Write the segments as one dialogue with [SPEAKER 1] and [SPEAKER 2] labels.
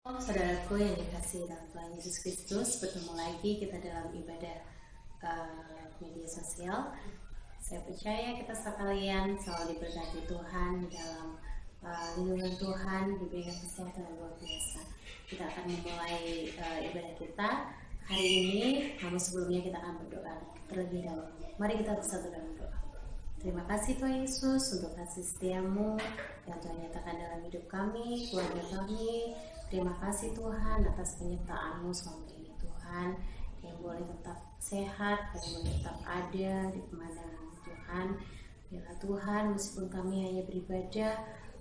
[SPEAKER 1] Saudaraku yang dikasihi dalam Tuhan Yesus Kristus, bertemu lagi kita dalam ibadah media sosial. Saya percaya kita sekalian selalu diberkati Tuhan di dalam lindungan Tuhan, diberikan kesehatan yang luar biasa. Kita akan memulai ibadah kita hari ini, namun sebelumnya kita akan berdoa terlebih dahulu. Mari kita bersatu dalam doa. Terima kasih Tuhan Yesus untuk kasih setiamu yang Tuhan nyatakan dalam hidup kami, keluarga kami. Terima kasih Tuhan atas penyertaan-Mu selama ini Tuhan, yang boleh tetap sehat, yang boleh tetap ada di pemandangan Tuhan. Biarlah Tuhan, meskipun kami hanya beribadah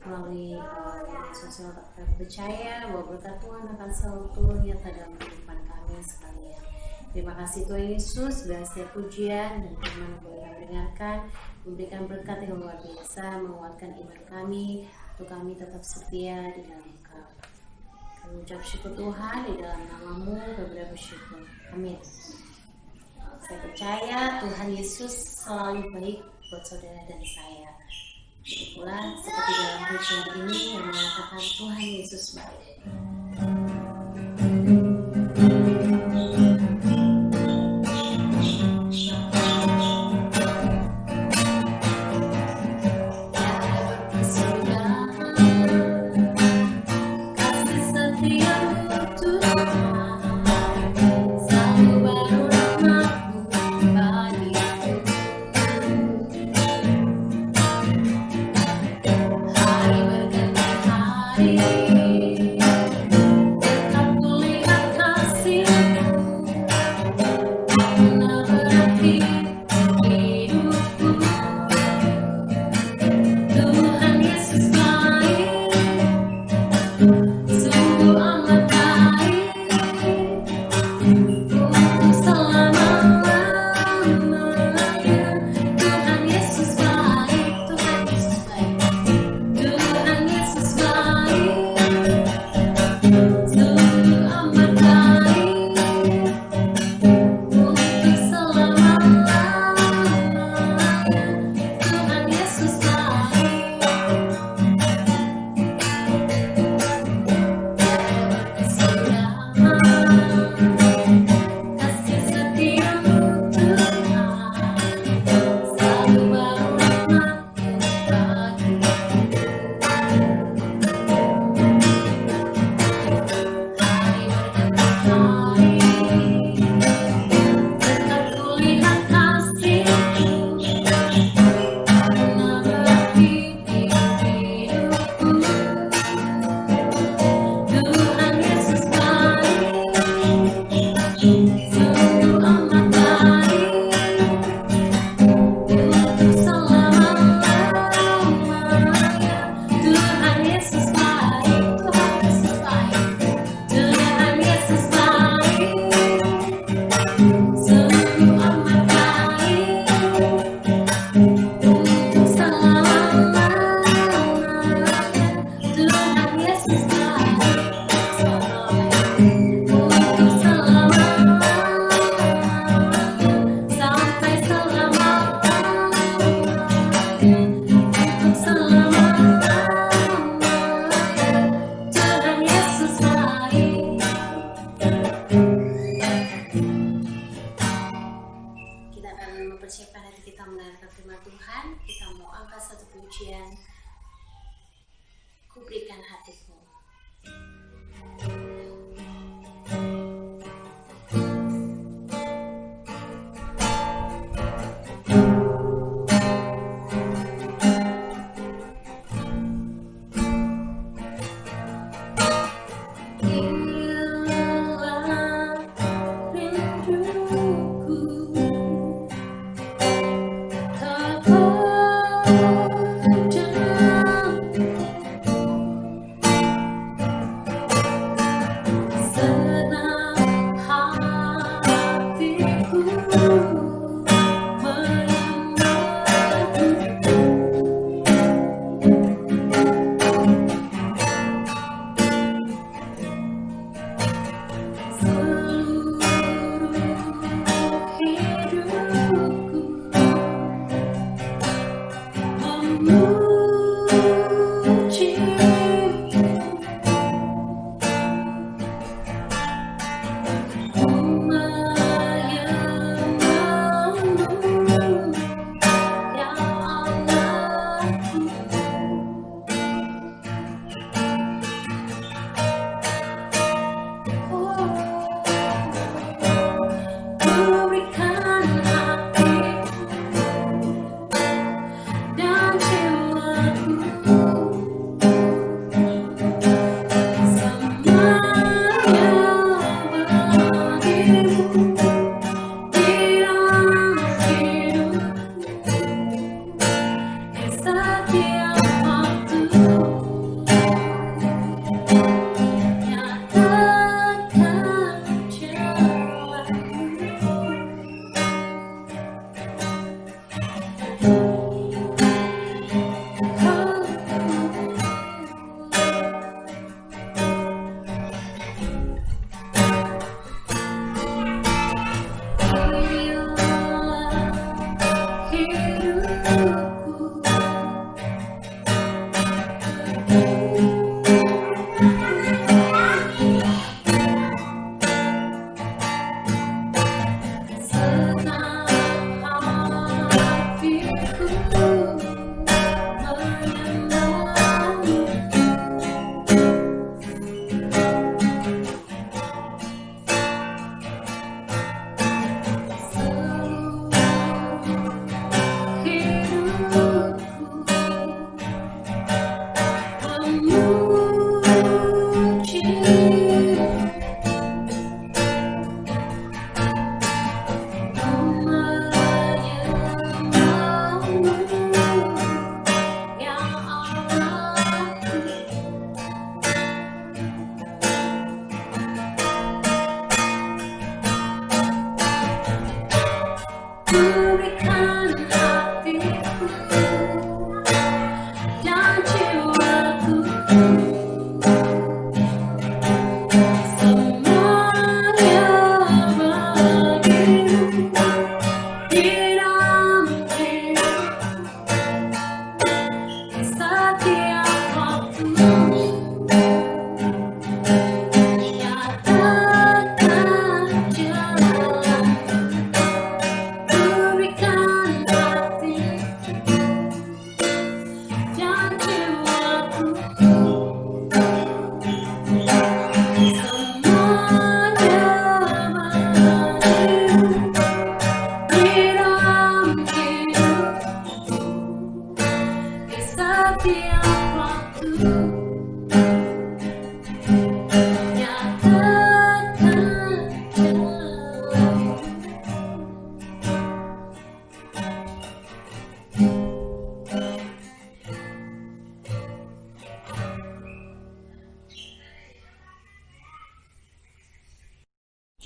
[SPEAKER 1] melalui media sosial, kami percaya bahwa berkat Tuhan akan selalu turun nyata dalam kehidupan kami sekalian. Terima kasih Tuhan Yesus, segala setiap pujian dan firman yang boleh kami dengarkan, memberikan berkat yang luar biasa, menguatkan iman kami, untuk kami tetap setia di dalam Engkau. Kami ucap syukur Tuhan, di dalam nama-Mu kami bersyukur. Amin. Saya percaya Tuhan Yesus selalu baik buat saudara dan saya. Itulah seperti dalam pujian ini yang mengatakan Tuhan Yesus baik.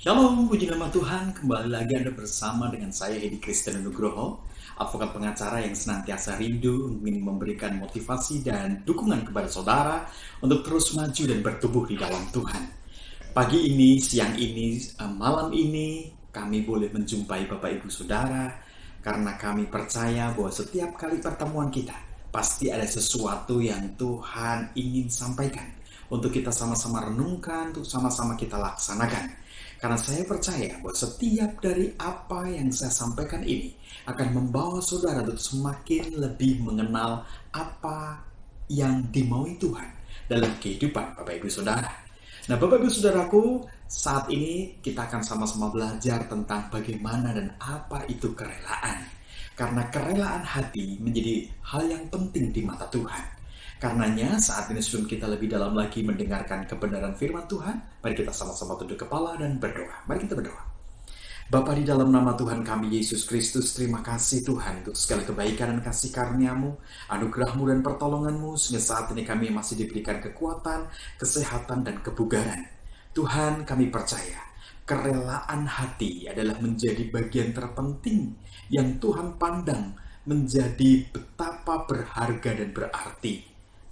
[SPEAKER 2] Shalom, puji nama Tuhan. Kembali lagi Anda bersama dengan saya, Hedi Christian Nugroho, advokat pengacara yang senantiasa rindu ingin memberikan motivasi dan dukungan kepada saudara untuk terus maju dan bertumbuh di dalam Tuhan. Pagi ini, siang ini, malam ini, kami boleh menjumpai Bapak Ibu Saudara karena kami percaya bahwa setiap kali pertemuan kita pasti ada sesuatu yang Tuhan ingin sampaikan untuk kita sama-sama renungkan, untuk sama-sama kita laksanakan. Karena saya percaya bahwa setiap dari apa yang saya sampaikan ini akan membawa saudara untuk semakin lebih mengenal apa yang dimaui Tuhan dalam kehidupan Bapak Ibu Saudara. Nah, Bapak Ibu Saudaraku, saat ini kita akan sama-sama belajar tentang bagaimana dan apa itu kerelaan. Karena kerelaan hati menjadi hal yang penting di mata Tuhan. Karenanya saat ini sebelum kita lebih dalam lagi mendengarkan kebenaran firman Tuhan, mari kita sama-sama tunduk kepala dan berdoa. Mari kita berdoa. Bapa, di dalam nama Tuhan kami Yesus Kristus, terima kasih Tuhan untuk segala kebaikan dan kasih karunia-Mu, anugerah-Mu dan pertolongan-Mu, sehingga saat ini kami masih diberikan kekuatan, kesehatan dan kebugaran. Tuhan, kami percaya kerelaan hati adalah menjadi bagian terpenting yang Tuhan pandang menjadi betapa berharga dan berarti.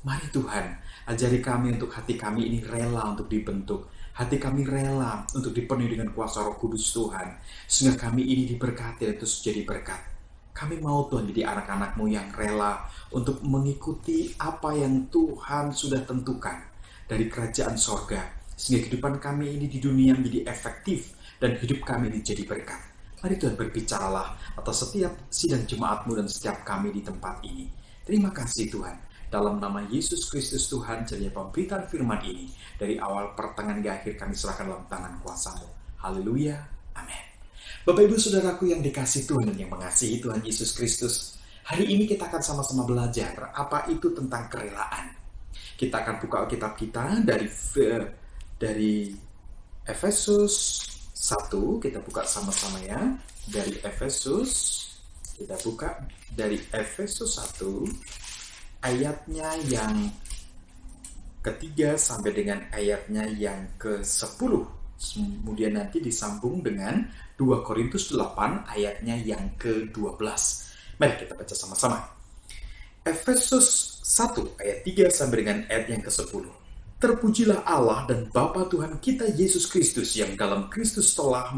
[SPEAKER 2] Mari Tuhan, ajari kami untuk hati kami ini rela untuk dibentuk. Hati kami rela untuk dipenuhi dengan kuasa Roh Kudus Tuhan. Sehingga kami ini diberkati dan terus jadi berkat. Kami mau Tuhan jadi anak-anak-Mu yang rela untuk mengikuti apa yang Tuhan sudah tentukan dari kerajaan sorga. Sehingga kehidupan kami ini di dunia menjadi efektif dan hidup kami ini jadi berkat. Mari Tuhan berbicaralah atas setiap sidang jemaat-Mu dan setiap kami di tempat ini. Terima kasih Tuhan. Dalam nama Yesus Kristus Tuhan, jadinya pemberitaan firman ini dari awal pertengahan hingga akhir kami serahkan dalam tangan kuasa-Mu. Haleluya. Amin. Bapak Ibu Saudaraku yang dikasihi Tuhan dan yang mengasihi Tuhan Yesus Kristus, hari ini kita akan sama-sama belajar apa itu tentang kerelaan. Kita akan buka Alkitab kita dari Efesus 1, kita buka sama-sama ya. Dari Efesus, kita buka dari Efesus 1, ayatnya yang ketiga sampai dengan ayatnya yang ke-10. Kemudian nanti disambung dengan 2 Korintus 8 ayatnya yang ke-12. Mari kita baca sama-sama. Efesus 1 ayat 3 sampai dengan ayat yang ke-10. Terpujilah Allah dan Bapa Tuhan kita Yesus Kristus yang dalam Kristus telah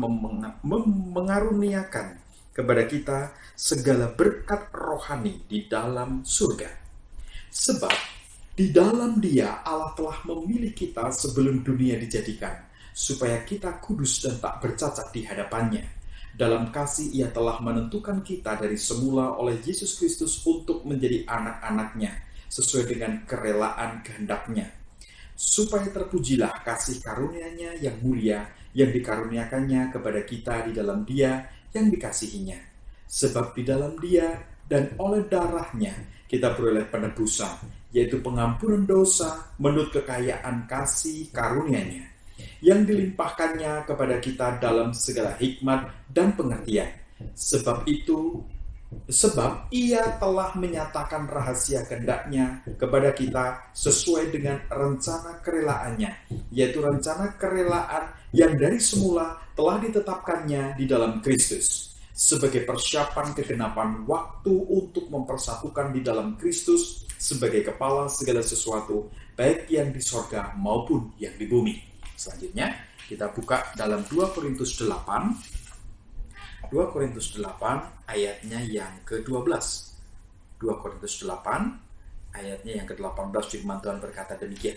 [SPEAKER 2] mengaruniakan kepada kita segala berkat rohani di dalam surga. Sebab di dalam Dia Allah telah memilih kita sebelum dunia dijadikan, supaya kita kudus dan tak bercacat di hadapannya. Dalam kasih Ia telah menentukan kita dari semula oleh Yesus Kristus untuk menjadi anak-anaknya, sesuai dengan kerelaan kehendak-Nya. Supaya terpujilah kasih karunia-Nya yang mulia, yang dikaruniakannya kepada kita di dalam Dia yang dikasihinya. Sebab di dalam Dia dan oleh darah-Nya kita beroleh penebusan, yaitu pengampunan dosa menurut kekayaan kasih karunia-Nya, yang dilimpahkannya kepada kita dalam segala hikmat dan pengertian. Sebab Ia telah menyatakan rahasia kehendak-Nya kepada kita sesuai dengan rencana kerelaan-Nya, yaitu rencana kerelaan yang dari semula telah ditetapkannya di dalam Kristus, sebagai persiapan kegenapan waktu untuk mempersatukan di dalam Kristus sebagai kepala segala sesuatu, baik yang di sorga maupun yang di bumi. Selanjutnya, kita buka dalam 2 Korintus 8. 2 Korintus 8 ayatnya yang ke-12. 2 Korintus 8 ayatnya yang ke-18, firman Tuhan berkata demikian.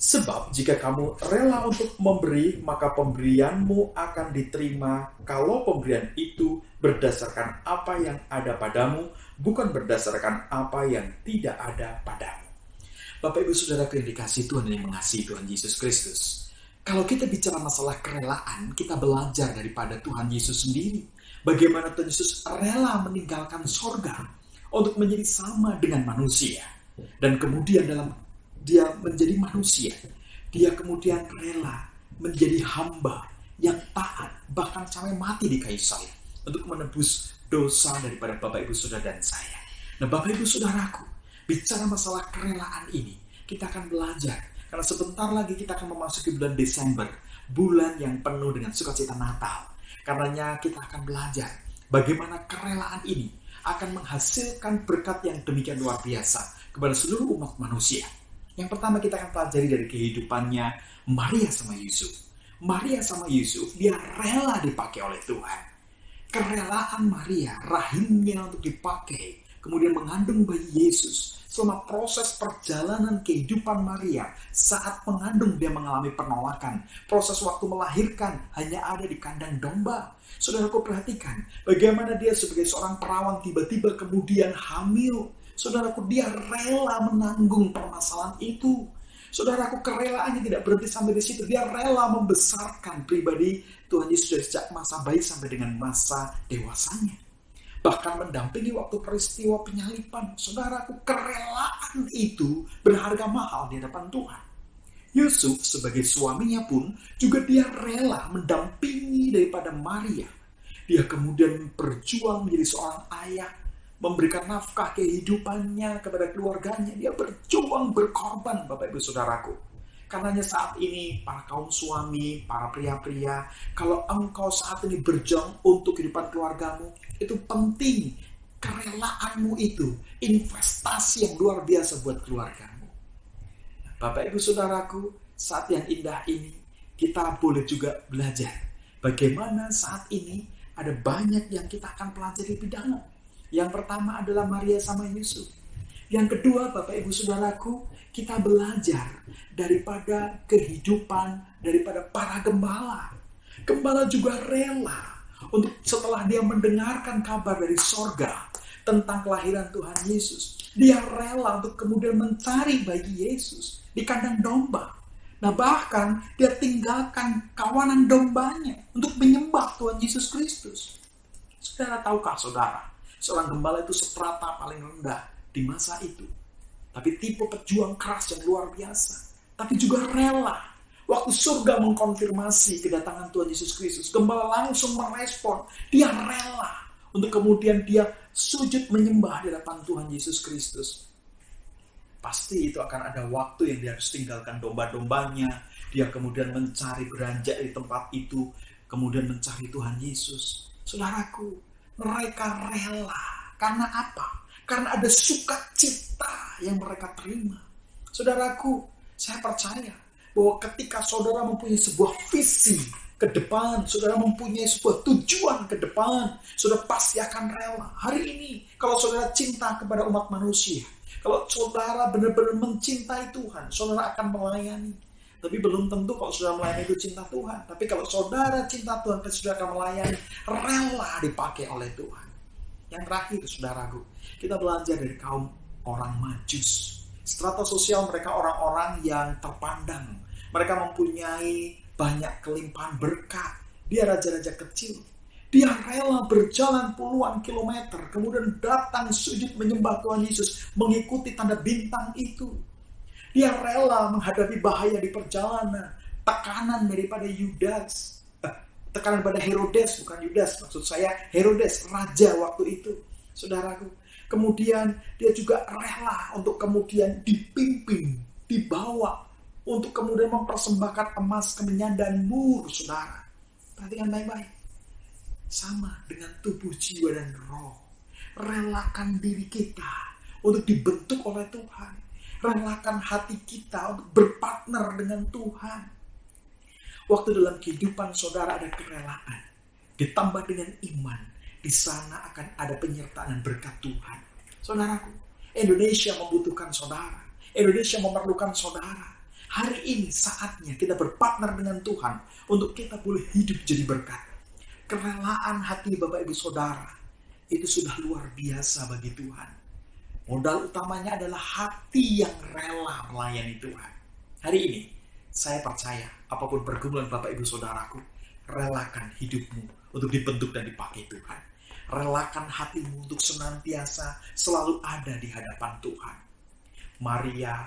[SPEAKER 2] Sebab jika kamu rela untuk memberi, maka pemberianmu akan diterima kalau pemberian itu berdasarkan apa yang ada padamu, bukan berdasarkan apa yang tidak ada padamu. Bapak Ibu Saudara yang dikasihi Tuhan yang mengasihi Tuhan Yesus Kristus. Kalau kita bicara masalah kerelaan, kita belajar daripada Tuhan Yesus sendiri. Bagaimana Tuhan Yesus rela meninggalkan sorga untuk menjadi sama dengan manusia. Dan kemudian Dia menjadi manusia, Dia kemudian rela menjadi hamba yang taat, bahkan sampai mati di kayu salib untuk menebus dosa daripada Bapak Ibu Saudara dan saya. Nah, Bapak Ibu Saudaraku, bicara masalah kerelaan ini, kita akan belajar. Karena sebentar lagi kita akan memasuki bulan Desember, bulan yang penuh dengan sukacita Natal. Karenanya kita akan belajar bagaimana kerelaan ini akan menghasilkan berkat yang demikian luar biasa kepada seluruh umat manusia. Yang pertama kita akan pelajari dari kehidupannya Maria sama Yusuf. Maria sama Yusuf, dia rela dipakai oleh Tuhan. Kerelaan Maria, rahimnya untuk dipakai, kemudian mengandung bayi Yesus. Selama proses perjalanan kehidupan Maria, saat mengandung dia mengalami penolakan. Proses waktu melahirkan hanya ada di kandang domba. Saudaraku perhatikan, bagaimana dia sebagai seorang perawan tiba-tiba kemudian hamil. Saudaraku, dia rela menanggung permasalahan itu. Saudaraku, kerelaannya tidak berhenti sampai di situ. Dia rela membesarkan pribadi Tuhan Yesus dari sejak masa bayi sampai dengan masa dewasanya. Bahkan mendampingi waktu peristiwa penyaliban. Saudaraku, kerelaan itu berharga mahal di hadapan Tuhan. Yusuf sebagai suaminya pun juga dia rela mendampingi daripada Maria. Dia kemudian berjuang menjadi seorang ayah, memberikan nafkah kehidupannya kepada keluarganya. Dia berjuang, berkorban, Bapak Ibu Saudaraku. Karenanya saat ini, para kaum suami, para pria-pria, kalau engkau saat ini berjuang untuk kehidupan keluargamu, itu penting. Kerelaanmu itu investasi yang luar biasa buat keluargamu. Bapak Ibu Saudaraku, saat yang indah ini, kita boleh juga belajar bagaimana saat ini ada banyak yang kita akan pelajari lebih dalam. Yang pertama adalah Maria sama Yusuf. Yang kedua, Bapak Ibu Saudaraku, kita belajar daripada kehidupan daripada para gembala. Gembala juga rela untuk setelah dia mendengarkan kabar dari sorga tentang kelahiran Tuhan Yesus, dia rela untuk kemudian mencari bayi Yesus di kandang domba. Nah, bahkan dia tinggalkan kawanan dombanya untuk menyembah Tuhan Yesus Kristus. Saudara tahukah saudara, seorang gembala itu seterata paling rendah di masa itu. Tapi tipe pejuang keras yang luar biasa. Tapi juga rela. Waktu surga mengkonfirmasi kedatangan Tuhan Yesus Kristus, gembala langsung merespon. Dia rela untuk kemudian dia sujud menyembah di hadapan Tuhan Yesus Kristus. Pasti itu akan ada waktu yang dia harus tinggalkan domba-dombanya. Dia kemudian mencari beranjak di tempat itu. Kemudian mencari Tuhan Yesus. Saudaraku, mereka rela. Karena apa? Karena ada sukacita yang mereka terima. Saudaraku, saya percaya bahwa ketika saudara mempunyai sebuah visi ke depan, saudara mempunyai sebuah tujuan ke depan, saudara pasti akan rela. Hari ini, kalau saudara cinta kepada umat manusia, kalau saudara benar-benar mencintai Tuhan, saudara akan melayani. Tapi belum tentu kalau saudara melayani itu cinta Tuhan. Tapi kalau saudara cinta Tuhan, saudara akan melayani, rela dipakai oleh Tuhan. Yang terakhir, saudaraku, kita belajar dari kaum orang Majus. Strata sosial mereka orang-orang yang terpandang. Mereka mempunyai banyak kelimpahan berkat. Dia raja-raja kecil. Dia rela berjalan puluhan kilometer, kemudian datang sujud menyembah Tuhan Yesus, mengikuti tanda bintang itu. Dia rela menghadapi bahaya di perjalanan, tekanan daripada Yudas, tekanan pada Herodes, bukan Yudas, maksud saya Herodes, raja waktu itu, saudaraku. Kemudian dia juga rela untuk kemudian dipimpin, dibawa, untuk kemudian mempersembahkan emas, kemenyan, dan mur, saudara. Perhatikan baik-baik. Sama dengan tubuh, jiwa, dan roh. Relakan diri kita untuk dibentuk oleh Tuhan. Relakan hati kita untuk berpartner dengan Tuhan. Waktu dalam kehidupan saudara ada kerelaan, ditambah dengan iman, di sana akan ada penyertaan dan berkat Tuhan. Saudaraku, Indonesia membutuhkan saudara. Indonesia memerlukan saudara. Hari ini saatnya kita berpartner dengan Tuhan untuk kita boleh hidup jadi berkat. Kerelaan hati Bapak Ibu Saudara itu sudah luar biasa bagi Tuhan. Modal utamanya adalah hati yang rela melayani Tuhan. Hari ini, saya percaya apapun pergumulan Bapak Ibu Saudaraku, relakan hidupmu untuk dibentuk dan dipakai Tuhan. Relakan hatimu untuk senantiasa selalu ada di hadapan Tuhan. Maria,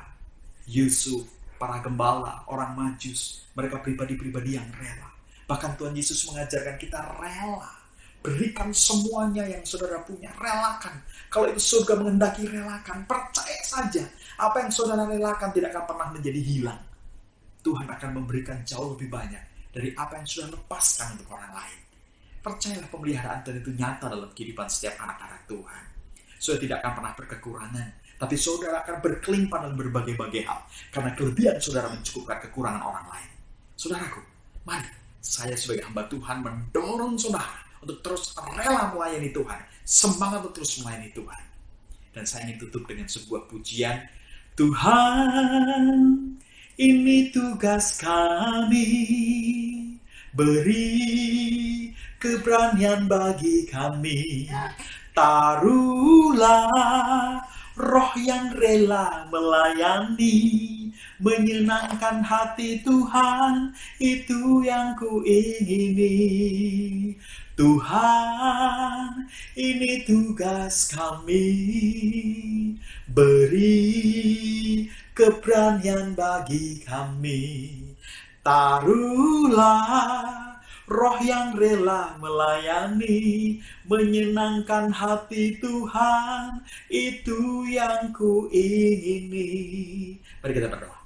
[SPEAKER 2] Yusuf, para gembala, orang Majus, mereka pribadi-pribadi yang rela. Bahkan Tuhan Yesus mengajarkan kita rela. Berikan semuanya yang saudara punya, relakan. Kalau itu surga menghendaki, relakan. Percaya saja, apa yang saudara relakan tidak akan pernah menjadi hilang. Tuhan akan memberikan jauh lebih banyak dari apa yang sudah lepaskan untuk orang lain. Percayalah pemeliharaan Tuhan itu nyata dalam kehidupan setiap anak-anak Tuhan. Saudara tidak akan pernah berkekurangan, tapi saudara akan berkelimpahan dalam berbagai-bagai hal, karena kelebihan saudara mencukupkan kekurangan orang lain. Saudaraku, mari saya sebagai hamba Tuhan mendorong saudara untuk terus rela melayani Tuhan, semangat untuk terus melayani Tuhan. Dan saya ingin tutup dengan sebuah pujian. Tuhan, ini tugas kami, beri keberanian bagi kami. Taruhlah roh yang rela melayani, menyenangkan hati Tuhan, itu yang kuingini. Tuhan, ini tugas kami, beri keberanian bagi kami. Taruhlah roh yang rela melayani, menyenangkan hati Tuhan, itu yang kuingini. Mari kita berdoa.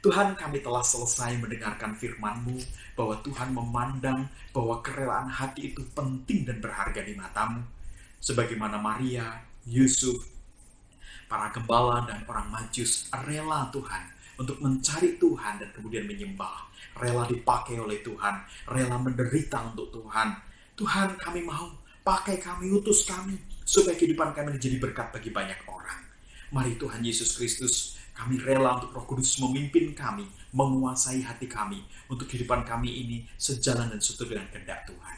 [SPEAKER 2] Tuhan, kami telah selesai mendengarkan firman-Mu, bahwa Tuhan memandang bahwa kerelaan hati itu penting dan berharga di mata-Mu. Sebagaimana Maria, Yusuf, para gembala dan orang Majus rela Tuhan untuk mencari Tuhan dan kemudian menyembah. Rela dipakai oleh Tuhan, rela menderita untuk Tuhan. Tuhan, kami mau pakai kami, utus kami, supaya kehidupan kami menjadi berkat bagi banyak orang. Mari Tuhan Yesus Kristus, kami rela untuk Roh Kudus memimpin kami, menguasai hati kami, untuk kehidupan kami ini sejalan dan seturut dengan kehendak Tuhan.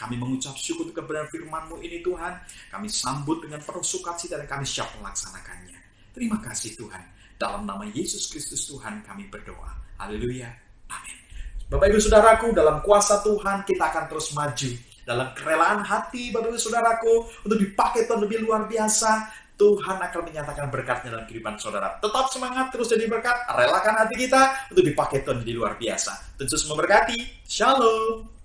[SPEAKER 2] Kami mengucap syukur untuk kebenaran firman-Mu ini Tuhan. Kami sambut dengan penuh sukacita dan kami siap melaksanakannya. Terima kasih Tuhan. Dalam nama Yesus Kristus Tuhan kami berdoa. Haleluya. Amin. Bapak Ibu Saudaraku, dalam kuasa Tuhan kita akan terus maju. Dalam kerelaan hati Bapak Ibu Saudaraku untuk dipakai Tuhan lebih luar biasa. Tuhan akan menyatakan berkatnya dalam kehidupan saudara. Tetap semangat, terus jadi berkat. Relakan hati kita untuk dipakai Tuhan di luar biasa. Tuhan Yesus memberkati. Shalom.